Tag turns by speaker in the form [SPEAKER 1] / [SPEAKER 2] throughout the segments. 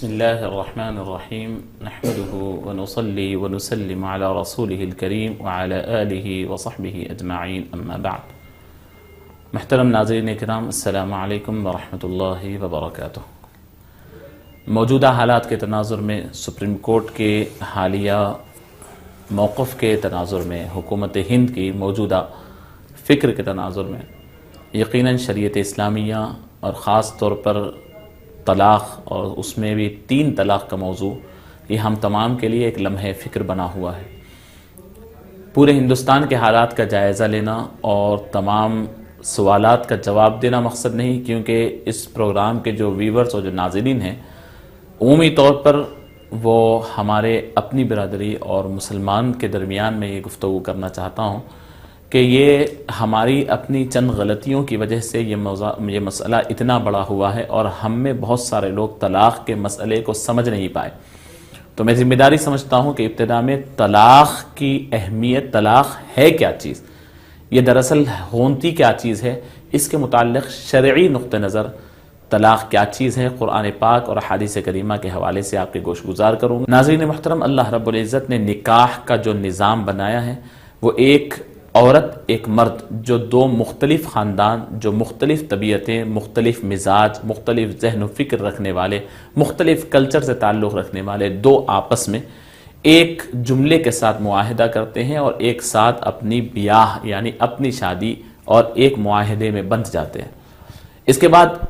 [SPEAKER 1] بسم اللہ الرحمن الرحیم نحمده ونصلی ونسلم علی رسولہ الکریم وعلی آلہ وصحبہ اجمعین اما بعد۔ محترم ناظرین کرام، السلام علیکم ورحمۃ اللہ وبرکاتہ۔ موجودہ حالات کے تناظر میں، سپریم کورٹ کے حالیہ موقف کے تناظر میں، حکومت ہند کی موجودہ فکر کے تناظر میں، یقیناً شریعت اسلامیہ اور خاص طور پر طلاق، اور اس میں بھی 3 طلاق کا موضوع، یہ ہم تمام کے لیے ایک لمحہ فکر بنا ہوا ہے۔ پورے ہندوستان کے حالات کا جائزہ لینا اور تمام سوالات کا جواب دینا مقصد نہیں، کیونکہ اس پروگرام کے جو ویورز اور جو ناظرین ہیں، عمومی طور پر وہ ہمارے اپنی برادری اور مسلمان کے درمیان میں یہ گفتگو کرنا چاہتا ہوں کہ یہ ہماری اپنی چند غلطیوں کی وجہ سے یہ مسئلہ اتنا بڑا ہوا ہے، اور ہم میں بہت سارے لوگ طلاق کے مسئلے کو سمجھ نہیں پائے۔ تو میں ذمہ داری سمجھتا ہوں کہ ابتدا میں طلاق کی اہمیت، طلاق ہے کیا چیز، یہ دراصل ہونتی کیا چیز ہے، اس کے متعلق شرعی نقطہ نظر طلاق کیا چیز ہے، قرآن پاک اور احادیث کریمہ کے حوالے سے آپ کے گوش گزار کروں گا۔ ناظرین محترم، اللہ رب العزت نے نکاح کا جو نظام بنایا ہے، وہ ایک عورت ایک مرد، جو 2 مختلف خاندان، جو مختلف طبیعتیں، مختلف مزاج، مختلف ذہن و فکر رکھنے والے، مختلف کلچر سے تعلق رکھنے والے 2 آپس میں ایک جملے کے ساتھ معاہدہ کرتے ہیں، اور ایک ساتھ اپنی بیاہ یعنی اپنی شادی اور ایک معاہدے میں بندھ جاتے ہیں۔ اس کے بعد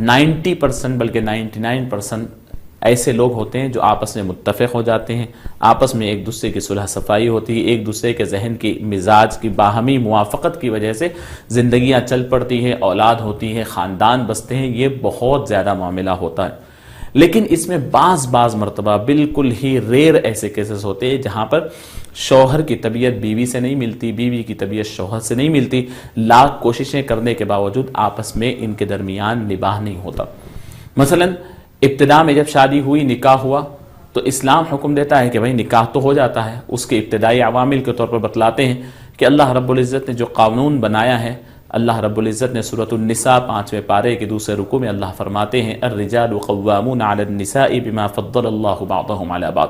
[SPEAKER 1] 90% بلکہ 99% ایسے لوگ ہوتے ہیں جو آپس میں متفق ہو جاتے ہیں، آپس میں ایک دوسرے کی صلح صفائی ہوتی ہے، ایک دوسرے کے ذہن کی، مزاج کی باہمی موافقت کی وجہ سے زندگیاں چل پڑتی ہیں، اولاد ہوتی ہے، خاندان بستے ہیں، یہ بہت زیادہ معاملہ ہوتا ہے۔ لیکن اس میں بعض مرتبہ بالکل ہی ریئر ایسے کیسز ہوتے ہیں جہاں پر شوہر کی طبیعت بیوی سے نہیں ملتی، بیوی کی طبیعت شوہر سے نہیں ملتی، لاکھ کوششیں کرنے کے باوجود آپس میں ان کے درمیان نباہ نہیں ہوتا۔ مثلاً ابتدا میں جب شادی ہوئی، نکاح ہوا، تو اسلام حکم دیتا ہے کہ بھائی نکاح تو ہو جاتا ہے۔ اس کے ابتدائی عوامل کے طور پر بتلاتے ہیں کہ اللہ رب العزت نے جو قانون بنایا ہے، اللہ رب العزت نے سورۃ النساء 5ویں پارے کے دوسرے رکوع میں اللہ فرماتے ہیں الرجال قوامون علی النساء بما فضل اللہ بعضهم علی بعض۔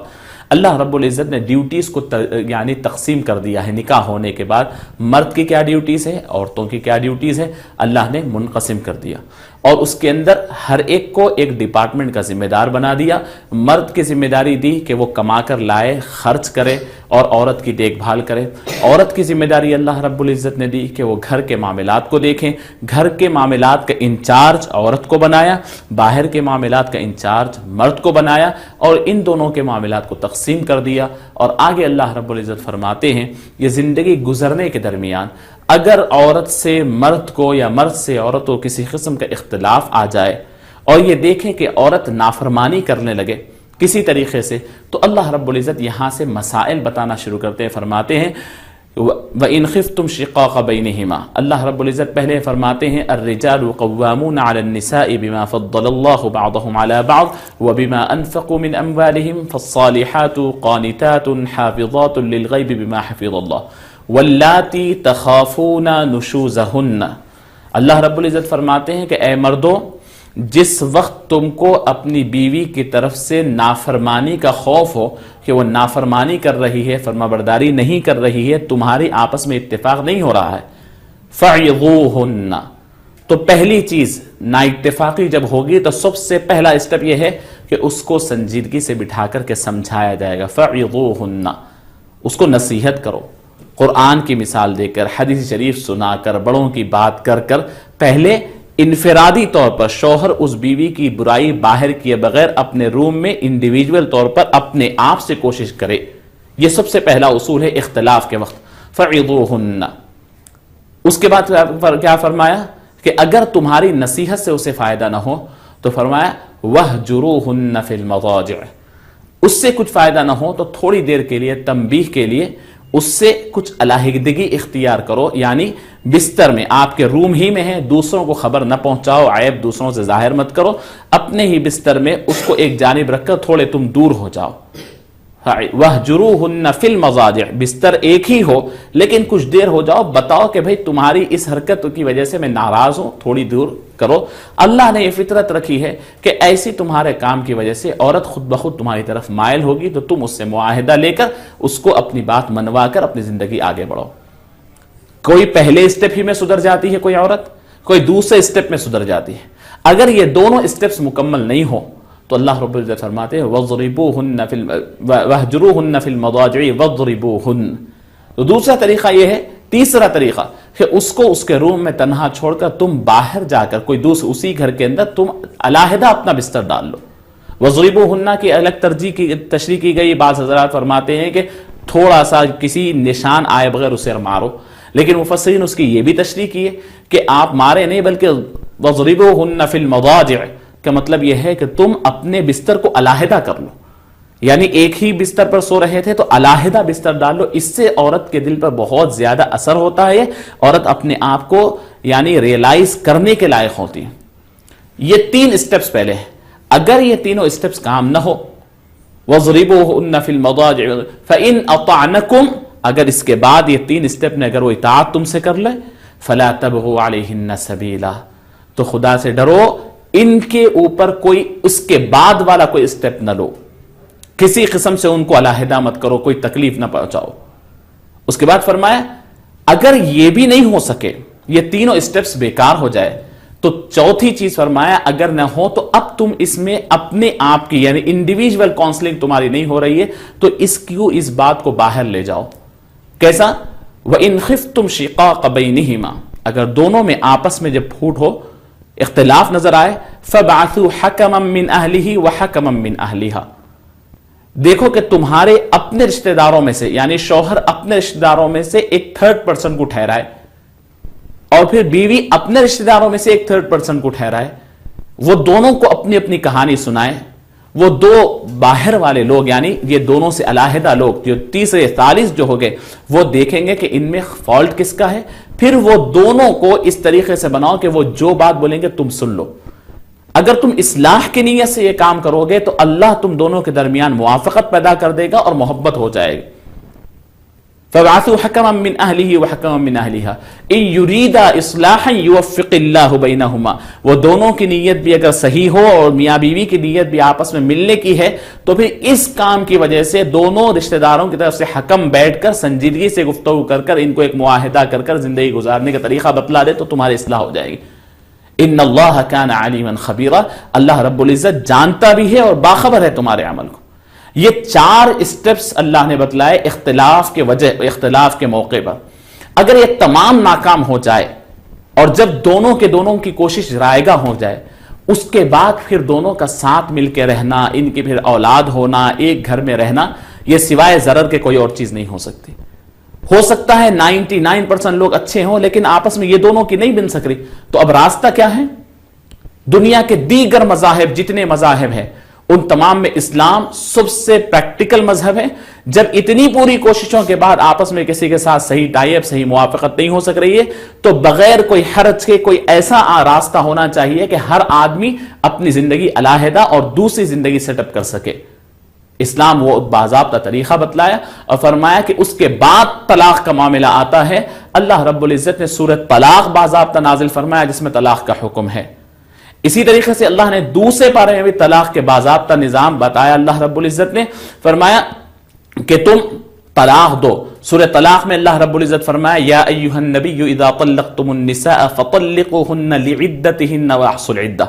[SPEAKER 1] اللہ رب العزت نے ڈیوٹیز کو یعنی تقسیم کر دیا ہے۔ نکاح ہونے کے بعد مرد کی کیا ڈیوٹیز ہے، عورتوں کی کیا ڈیوٹیز ہے، اللہ نے منقسم کر دیا، اور اس کے اندر ہر ایک کو ایک ڈپارٹمنٹ کا ذمہ دار بنا دیا۔ مرد کی ذمہ داری دی کہ وہ کما کر لائے، خرچ کرے اور عورت کی دیکھ بھال کرے۔ عورت کی ذمہ داری اللہ رب العزت نے دی کہ وہ گھر کے معاملات کو دیکھیں، گھر کے معاملات کا انچارج عورت کو بنایا، باہر کے معاملات کا انچارج مرد کو بنایا، اور ان دونوں کے معاملات کو تقسیم کر دیا۔ اور آگے اللہ رب العزت فرماتے ہیں یہ زندگی گزرنے کے درمیان اگر عورت سے مرد کو یا مرد سے عورت کو کسی قسم کا اختلاف آ جائے، اور یہ دیکھیں کہ عورت نافرمانی کرنے لگے کسی طریقے سے، تو اللہ رب العزت یہاں سے مسائل بتانا شروع کرتے ہیں۔ فرماتے ہیں وَإِنْ خِفْتُمْ شِقَاقَ بَيْنِهِمَا، اللہ رب العزت پہلے فرماتے ہیں الرِّجَالُ قَوَّامُونَ عَلَى النِّسَاءِ بِمَا فَضَّلَ اللَّهُ بَعْضَهُمْ عَلَى بَعْضٍ وَبِمَا أَنفَقُوا مِنْ أَمْوَالِهِمْ فَالصَّالِحَاتُ قَانِتَاتٌ حَافِظَاتٌ لِلْغَيْبِ بِمَا حَفِظَ اللَّهُ وَاللَّاتِي تَخَافُونَ نُشُوزَهُنَّ۔ اللہ رب العزت فرماتے ہیں کہ اے مردوں، جس وقت تم کو اپنی بیوی کی طرف سے نافرمانی کا خوف ہو کہ وہ نافرمانی کر رہی ہے، فرما برداری نہیں کر رہی ہے، تمہاری آپس میں اتفاق نہیں ہو رہا ہے، فَعِظُوهُنَّ، تو پہلی چیز نا اتفاقی جب ہوگی تو سب سے پہلا اسٹیپ یہ ہے کہ اس کو سنجیدگی سے بٹھا کر کے سمجھایا جائے گا۔ فَعِظُوهُنَّ، اس کو نصیحت کرو، قرآن کی مثال دے کر، حدیث شریف سنا کر، بڑوں کی بات کر کر، پہلے انفرادی طور پر شوہر اس بیوی کی برائی باہر کیے بغیر اپنے روم میں انڈیویجول طور پر اپنے آپ سے کوشش کرے۔ یہ سب سے پہلا اصول ہے اختلاف کے وقت، فَعِظُوهُنَّ۔ اس کے بعد کیا فرمایا کہ اگر تمہاری نصیحت سے اسے فائدہ نہ ہو تو فرمایا وَاهْجُرُوهُنَّ فِي الْمَضَاجِعِ، اس سے کچھ فائدہ نہ ہو تو تھوڑی دیر کے لیے تنبیہ کے لیے اس سے کچھ علیحدگی اختیار کرو، یعنی بستر میں، آپ کے روم ہی میں ہے، دوسروں کو خبر نہ پہنچاؤ، عیب دوسروں سے ظاہر مت کرو، اپنے ہی بستر میں اس کو ایک جانب رکھ کر تھوڑے تم دور ہو جاؤ۔ وَاهْجُرُوهُنَّ فِي الْمَضَاجِعِ، بستر ایک ہی ہو لیکن کچھ دیر ہو جاؤ، بتاؤ کہ بھئی تمہاری اس حرکت کی وجہ سے میں ناراض ہوں، تھوڑی دور کرو. اللہ نے یہ فطرت رکھی ہے کہ ایسی تمہارے کام کی وجہ سے عورت خود بخود تمہاری طرف مائل ہوگی، تو تم اس سے معاہدہ لے کر اس کو اپنی بات منوا کر اپنی زندگی آگے بڑھو. کوئی پہلے اسٹیپ ہی میں سدھر جاتی ہے کوئی عورت، کوئی دوسرے اسٹیپ میں سدھر جاتی ہے. اگر یہ دونوں اسٹیپس مکمل نہیں ہو تو اللہ رب العزت فرماتے ہیں وَاهْجُرُوهُنَّ فِي الْمَضَاجِعِ وَاضْرِبُوهُنَّ. تو دوسرا طریقہ یہ ہے، تیسرا طریقہ کہ اس کو اس کے روم میں تنہا چھوڑ کر تم باہر جا کر کوئی دوسرے اسی گھر کے اندر تم علیحدہ اپنا بستر ڈال لو. وَاضْرِبُوهُنَّ کی الگ تشریح کی گئی. بعض حضرات فرماتے ہیں کہ تھوڑا سا کسی نشان آئے بغیر اسے مارو، لیکن مفسرین اس کی یہ بھی تشریح کی ہے کہ آپ مارے نہیں، بلکہ وَاضْرِبُوهُنَّ فِي الْمَضَاجِعِ کا مطلب یہ ہے کہ تم اپنے بستر کو علیحدہ کر لو. یعنی ایک ہی بستر پر سو رہے تھے تو علیحدہ بستر ڈال لو. اس سے عورت کے دل پر بہت زیادہ اثر ہوتا ہے، عورت اپنے آپ کو یعنی ریئلائز کرنے کے لائق ہوتی ہے. یہ 3 اسٹیپس پہلے ہیں. اگر یہ تینوں اسٹیپس کام نہ ہو، وَاضْرِبُوهُنَّ فِي الْمَضَاجِعِ فَإِنْ أَطَعْنَكُمْ، اگر اس کے بعد یہ 3 اسٹیپ نے اگر وہ اطاعت تم سے کر لے، فَلَا تَبْغُوا عَلَيْهِنَّ سَبِيلًا، تو خدا سے ڈرو، ان کے اوپر کوئی اس کے بعد والا کوئی اسٹیپ نہ لو، کسی قسم سے ان کو علیحدہ مت کرو، کوئی تکلیف نہ پہنچاؤ. اس کے بعد فرمایا اگر یہ بھی نہیں ہو سکے، یہ تینوں اسٹیپس بیکار ہو جائے، تو چوتھی چیز فرمایا اگر نہ ہو تو اب تم اس میں اپنے آپ کی یعنی انڈیویجول کاؤنسلنگ تمہاری نہیں ہو رہی ہے تو اس بات کو باہر لے جاؤ. کیسا؟ وَإِنْ خِفْتُمْ شِقَاقَ بَيْنِهِمَا، اگر دونوں میں آپس میں جب پھوٹ ہو، اختلاف نظر آئے، فَبْعَثُوا حَكَمًا مِّنْ أَهْلِهِ وَحَكَمًا مِّنْ أَهْلِهَا، دیکھو کہ تمہارے اپنے رشتہ داروں میں سے یعنی شوہر اپنے رشتہ داروں میں سے ایک 3rd پرسن کو ٹھہرائے، اور پھر بیوی اپنے رشتہ داروں میں سے ایک 3rd پرسن کو ٹھہرائے، وہ دونوں کو اپنی اپنی کہانی سنائے. وہ دو باہر والے لوگ یعنی یہ دونوں سے علیحدہ لوگ جو تیسرے ثالث جو ہو گئے وہ دیکھیں گے کہ ان میں فالٹ کس کا ہے، پھر وہ دونوں کو اس طریقے سے بناؤ کہ وہ جو بات بولیں گے تم سن لو. اگر تم اصلاح کی نیت سے یہ کام کرو گے تو اللہ تم دونوں کے درمیان موافقت پیدا کر دے گا اور محبت ہو جائے گی. فَبَعَثُوا حَكَمًا مِّنْ أَهْلِهِ وَحَكَمًا مِّنْ أَهْلِهَا إِن يُرِيدَا إِصْلَاحًا يُوَفِّقِ اللَّهُ بَيْنَهُمَا، وہ دونوں کی نیت بھی اگر صحیح ہو اور میاں بیوی کی نیت بھی آپس میں ملنے کی ہے تو پھر اس کام کی وجہ سے دونوں رشتہ داروں کی طرف سے حکم بیٹھ کر سنجیدگی سے گفتگو کر ان کو ایک معاہدہ کر زندگی گزارنے کا طریقہ بتلا دے تو تمہاری اصلاح ہو جائے گی. ان اللہ کان علیما خبیرا، اللہ رب العزت جانتا بھی ہے اور باخبر ہے تمہارے عمل کو. یہ 4 اسٹیپس اللہ نے بتلائے اختلاف کے موقع پر. اگر یہ تمام ناکام ہو جائے اور جب دونوں کی کوشش رائگاں ہو جائے، اس کے بعد پھر دونوں کا ساتھ مل کے رہنا، ان کی پھر اولاد ہونا، ایک گھر میں رہنا، یہ سوائے ضرر کے کوئی اور چیز نہیں ہو سکتی. ہو سکتا ہے 99% لوگ اچھے ہوں لیکن آپس میں یہ دونوں کی نہیں بن سک رہی، تو اب راستہ کیا ہے؟ دنیا کے دیگر مذاہب جتنے مذاہب ہیں ان تمام میں اسلام سب سے پریکٹیکل مذہب ہے. جب اتنی پوری کوششوں کے بعد آپس میں کسی کے ساتھ صحیح ٹائی اپ صحیح موافقت نہیں ہو سک رہی ہے تو بغیر کوئی حرج کے کوئی ایسا راستہ ہونا چاہیے کہ ہر آدمی اپنی زندگی علیحدہ اور دوسری زندگی سیٹ اپ کر سکے. اسلام وہ باضابطہ طریقہ بتلایا اور فرمایا کہ اس کے بعد طلاق کا معاملہ آتا ہے. اللہ رب العزت نے سورۃ طلاق باضابطہ نازل فرمایا جس میں طلاق کا حکم ہے. اسی طریقے سے اللہ نے دوسرے پارے میں بھی طلاق کے باضابطہ نظام بتایا. اللہ رب العزت نے فرمایا کہ تم طلاق دو. سورہ طلاق میں اللہ رب العزت فرمایا یا ایھا النبی اذا طلقتم النساء فطلقوهن لعدتهن واحصوا العدہ.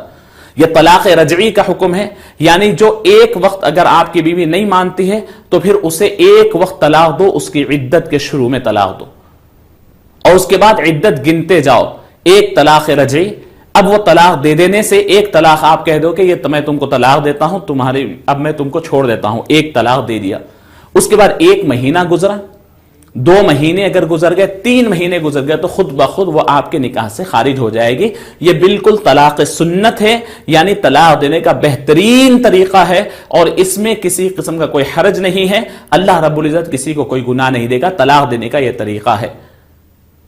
[SPEAKER 1] یہ طلاق رجعی کا حکم ہے، یعنی جو ایک وقت اگر آپ کی بیوی نہیں مانتی ہے تو پھر اسے ایک وقت طلاق دو، اس کی عدت کے شروع میں طلاق دو اور اس کے بعد عدت گنتے جاؤ. ایک طلاق رجعی، اب وہ طلاق دے دینے سے ایک طلاق آپ کہہ دو کہ یہ میں تم کو طلاق دیتا ہوں، اب میں تم کو چھوڑ دیتا ہوں، ایک طلاق دے دیا. اس کے بعد 1 مہینہ گزرا، 2 مہینے اگر گزر گئے، 3 مہینے گزر گئے تو خود بخود وہ آپ کے نکاح سے خارج ہو جائے گی. یہ بالکل طلاق سنت ہے، یعنی طلاق دینے کا بہترین طریقہ ہے اور اس میں کسی قسم کا کوئی حرج نہیں ہے. اللہ رب العزت کسی کو کوئی گناہ نہیں دے گا. طلاق دینے کا یہ طریقہ ہے.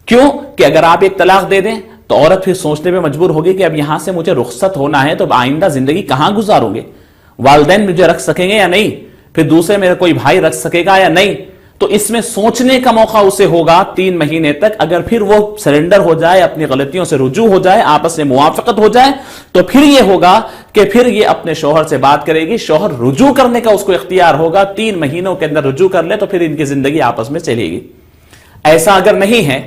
[SPEAKER 1] کیوں کہ اگر آپ ایک طلاق دے دیں تو عورت پھر سوچنے پہ مجبور ہوگی کہ اب یہاں سے مجھے رخصت ہونا ہے تو آئندہ زندگی کہاں گزاروں گے؟ والدین مجھے رکھ سکیں گے یا نہیں؟ پھر دوسرے میرا کوئی بھائی رکھ سکے گا یا نہیں؟ تو اس میں سوچنے کا موقع اسے ہوگا 3 مہینے تک. اگر پھر وہ سرنڈر ہو جائے, اپنی غلطیوں سے رجوع ہو جائے, آپس میں موافقت ہو جائے, تو پھر یہ ہوگا کہ پھر یہ اپنے شوہر سے بات کرے گی. شوہر رجوع کرنے کا اس کو اختیار ہوگا, 3 مہینوں کے اندر رجوع کر لے تو پھر ان کی زندگی آپس میں چلے گی. ایسا اگر نہیں ہے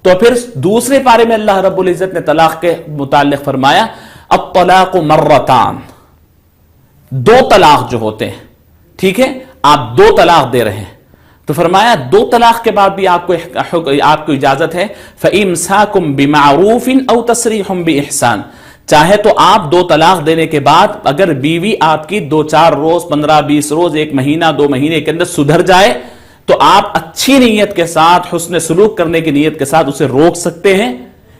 [SPEAKER 1] تو پھر دوسرے پارے میں اللہ رب العزت نے طلاق کے متعلق فرمایا الطلاق مرتان, 2 طلاق جو ہوتے ہیں, ٹھیک ہے, آپ 2 طلاق دے رہے ہیں تو فرمایا 2 طلاق کے بعد بھی آپ کو اجازت ہے فَإِمْسَاكُمْ بِمَعْرُوفٍ أَوْ تَسْرِيحٌ بِإِحْسَانٍ. چاہے تو آپ 2 طلاق دینے کے بعد اگر بیوی آپ کی 2-4 روز 15-20 روز 1 مہینہ 2 مہینے کے اندر سدھر جائے تو آپ اچھی نیت کے ساتھ, حسن سلوک کرنے کی نیت کے ساتھ اسے روک سکتے ہیں,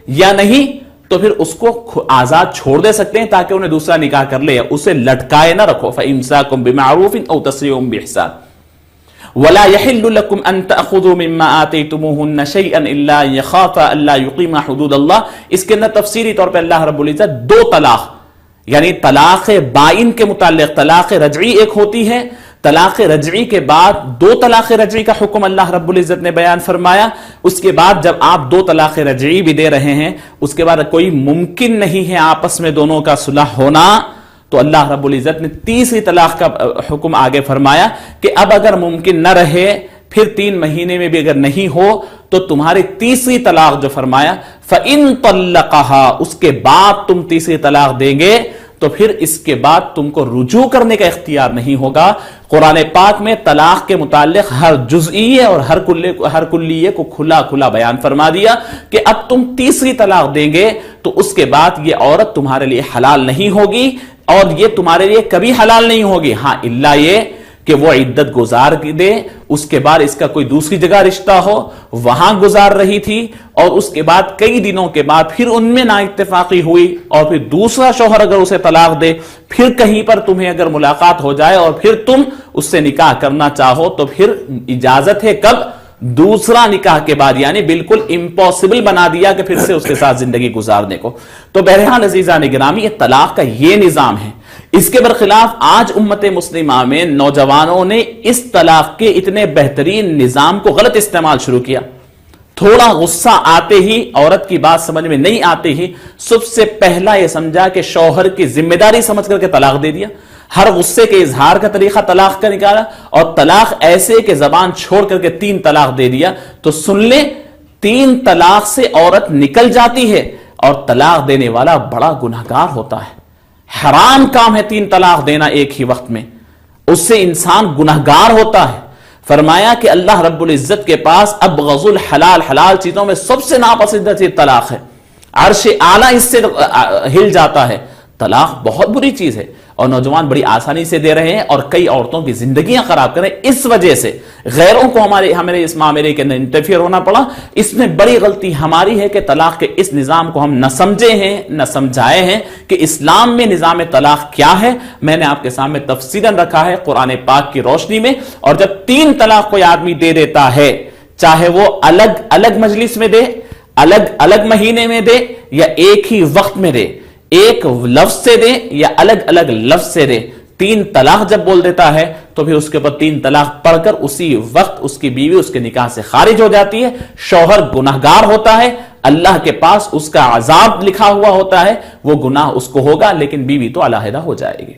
[SPEAKER 1] یا نہیں تو پھر اس کو آزاد چھوڑ دے سکتے ہیں تاکہ انہیں دوسرا نکاح کر لے, اسے لٹکائے نہ رکھو. فَإِمْسَاكُمْ بِمَعْرُوفٍ أَوْ تَسْرِيحٌ بِإِحْسَانٍ وَلَا يَحِلُّ لَكُمْ أَن تَأْخُذُوا مِمَّا آتَيْتُمُوهُنَّ شَيْئًا إِلَّا أَن يَخَافَا أَلَّا يُقِيمَا حُدُودَ اللَّهِ. اس کے اندر تفصیلی طور پہ اللہ رب العزت 2 طلاق یعنی طلاق بائن کے متعلق طلاق رجعی ایک ہوتی ہے, طلاق رجعی کے بعد 2 طلاق رجعی کا حکم اللہ رب العزت نے بیان فرمایا. اس کے بعد جب آپ 2 طلاق رجعی بھی دے رہے ہیں, اس کے بعد کوئی ممکن نہیں ہے آپس میں دونوں کا صلح ہونا, تو اللہ رب العزت نے تیسری طلاق کا حکم آگے فرمایا کہ اب اگر ممکن نہ رہے, پھر 3 مہینے میں بھی اگر نہیں ہو تو تمہاری تیسری طلاق جو فرمایا فَإِن طَلَّقَهَا, اس کے بعد تم تیسری طلاق دیں گے تو پھر اس کے بعد تم کو رجوع کرنے کا اختیار نہیں ہوگا. قرآن پاک میں طلاق کے متعلق ہر جزئیے اور ہر کلیے کو کھلا کھلا بیان فرما دیا کہ اب تم تیسری طلاق دیں گے تو اس کے بعد یہ عورت تمہارے لیے حلال نہیں ہوگی, اور یہ تمہارے لیے کبھی حلال نہیں ہوگی, ہاں الا یہ کہ وہ عدت گزار دے, اس کے بعد اس کا کوئی دوسری جگہ رشتہ ہو, وہاں گزار رہی تھی, اور اس کے بعد کئی دنوں کے بعد پھر ان میں نا اتفاقی ہوئی, اور پھر دوسرا شوہر اگر اسے طلاق دے, پھر کہیں پر تمہیں اگر ملاقات ہو جائے اور پھر تم اس سے نکاح کرنا چاہو تو پھر اجازت ہے کب؟ دوسرا نکاح کے بعد, یعنی بالکل امپاسبل بنا دیا کہ پھر سے اس کے ساتھ زندگی گزارنے کو. تو بہرحال عزیزان گرامی, یہ طلاق کا یہ نظام ہے. اس کے برخلاف آج امت مسلمہ میں نوجوانوں نے اس طلاق کے اتنے بہترین نظام کو غلط استعمال شروع کیا. تھوڑا غصہ آتے ہی, عورت کی بات سمجھ میں نہیں آتے ہی, سب سے پہلا یہ سمجھا کہ شوہر کی ذمہ داری سمجھ کر کے طلاق دے دیا, ہر غصے کے اظہار کا طریقہ طلاق کا نکالا, اور طلاق ایسے کہ زبان چھوڑ کر کے 3 طلاق دے دیا. تو سن لیں, 3 طلاق سے عورت نکل جاتی ہے, اور طلاق دینے والا بڑا گنہگار ہوتا ہے. حرام کام ہے 3 طلاق دینا ایک ہی وقت میں, اس سے انسان گنہگار ہوتا ہے. فرمایا کہ اللہ رب العزت کے پاس ابغض الحلال, حلال چیزوں میں سب سے ناپسندیدہ چیز طلاق ہے. عرش اعلیٰ اس سے ہل جاتا ہے. طلاق بہت بری چیز ہے, اور نوجوان بڑی آسانی سے دے رہے ہیں, اور کئی عورتوں کی زندگیاں خراب کر رہے ہیں. اس وجہ سے غیروں کو ہمارے اس معاملے کے اندر انٹرفیئر ہونا پڑا. اس میں بڑی غلطی ہماری ہے کہ طلاق کے اس نظام کو ہم نہ سمجھے ہیں, نہ سمجھائے ہیں کہ اسلام میں نظام طلاق کیا ہے. میں نے آپ کے سامنے تفصیلاً رکھا ہے قرآن پاک کی روشنی میں. اور جب 3 طلاق کوئی آدمی دے دیتا ہے, چاہے وہ الگ الگ مجلس میں دے, الگ الگ مہینے میں دے, یا ایک ہی وقت میں دے, ایک لفظ سے دے یا الگ الگ لفظ سے دے, 3 طلاق جب بول دیتا ہے تو پھر اس کے اوپر 3 طلاق پڑھ کر اسی وقت اس کی بیوی اس کے نکاح سے خارج ہو جاتی ہے. شوہر گناہگار ہوتا ہے, اللہ کے پاس اس کا عذاب لکھا ہوا ہوتا ہے, وہ گناہ اس کو ہوگا, لیکن بیوی تو علیحدہ ہو جائے گی.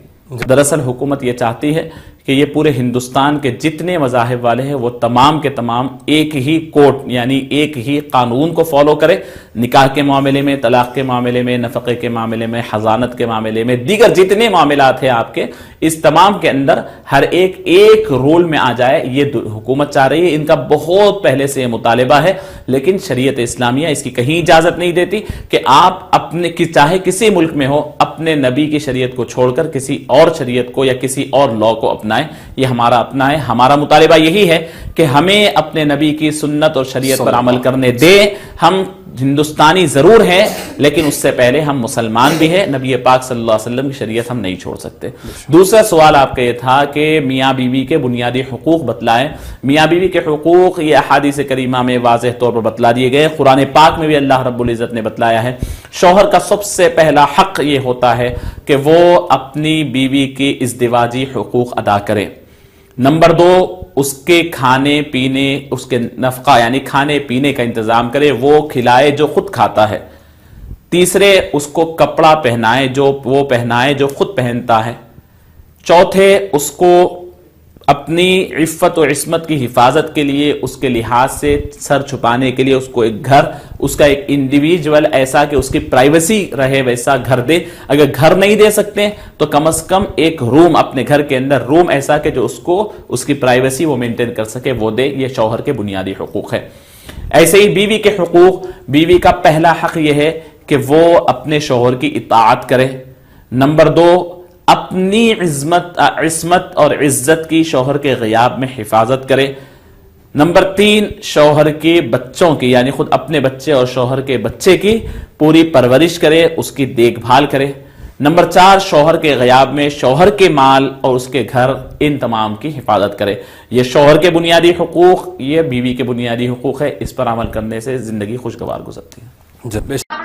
[SPEAKER 1] دراصل حکومت یہ چاہتی ہے کہ یہ پورے ہندوستان کے جتنے مذاہب والے ہیں وہ تمام کے تمام ایک ہی کوڈ یعنی ایک ہی قانون کو فالو کرے. نکاح کے معاملے میں, طلاق کے معاملے میں, نفقے کے معاملے میں, حضانت کے معاملے میں, دیگر جتنے معاملات ہیں آپ کے, اس تمام کے اندر ہر ایک رول میں آ جائے. یہ حکومت چاہ رہی ہے, ان کا بہت پہلے سے یہ مطالبہ ہے, لیکن شریعت اسلامیہ اس کی کہیں اجازت نہیں دیتی کہ آپ اپنے چاہے کسی ملک میں ہو اپنے نبی کی شریعت کو چھوڑ کر کسی اور شریعت کو یا کسی اور لا کو اپنائیں. یہ ہمارا اپنا ہے. ہمارا مطالبہ یہی ہے کہ ہمیں اپنے نبی کی سنت اور شریعت پر عمل کرنے دے. ہم ہندوستانی ضرور ہیں, لیکن اس سے پہلے ہم مسلمان بھی ہیں. نبی پاک صلی اللہ علیہ وسلم کی شریعت ہم نہیں چھوڑ سکتے. دوسرا سوال آپ کا یہ تھا کہ میاں بیوی کے بنیادی حقوق بتلائیں. میاں بیوی کے حقوق یہ احادیث کریمہ میں واضح طور پر بتلا دیے گئے. قرآن پاک میں بھی اللہ رب العزت نے بتلایا ہے. شوہر کا سب سے پہلا حق یہ ہوتا ہے کہ وہ اپنی بیوی کی ازدواجی حقوق ادا کرے. نمبر 2 اس کے کھانے پینے، اس کے نفقہ یعنی کھانے پینے کا انتظام کرے، وہ کھلائے جو خود کھاتا ہے۔ تیسرے اس کو کپڑا پہنائے جو وہ پہنائے جو خود پہنتا ہے۔ چوتھے اس کو اپنی عفت و عصمت کی حفاظت کے لیے، اس کے لحاظ سے سر چھپانے کے لیے اس کو ایک گھر، اس کا ایک انڈیویجول ایسا کہ اس کی پرائیویسی رہے ویسا گھر دے۔ اگر گھر نہیں دے سکتے تو کم از کم ایک روم اپنے گھر کے اندر، روم ایسا کہ جو اس کو اس کی پرائیویسی وہ مینٹین کر سکے وہ دے۔ یہ شوہر کے بنیادی حقوق ہے۔ ایسے ہی بیوی کے حقوق، بیوی کا پہلا حق یہ ہے کہ وہ اپنے شوہر کی اطاعت کرے۔ نمبر 2 اپنی عصمت اور عزت کی شوہر کے غیاب میں حفاظت کرے۔ نمبر 3 شوہر کے بچوں کی یعنی خود اپنے بچے اور شوہر کے بچے کی پوری پرورش کرے، اس کی دیکھ بھال کرے۔ نمبر 4 شوہر کے غیاب میں شوہر کے مال اور اس کے گھر ان تمام کی حفاظت کرے۔ یہ شوہر کے بنیادی حقوق، یہ بیوی کے بنیادی حقوق ہے۔ اس پر عمل کرنے سے زندگی خوشگوار گزرتی ہے۔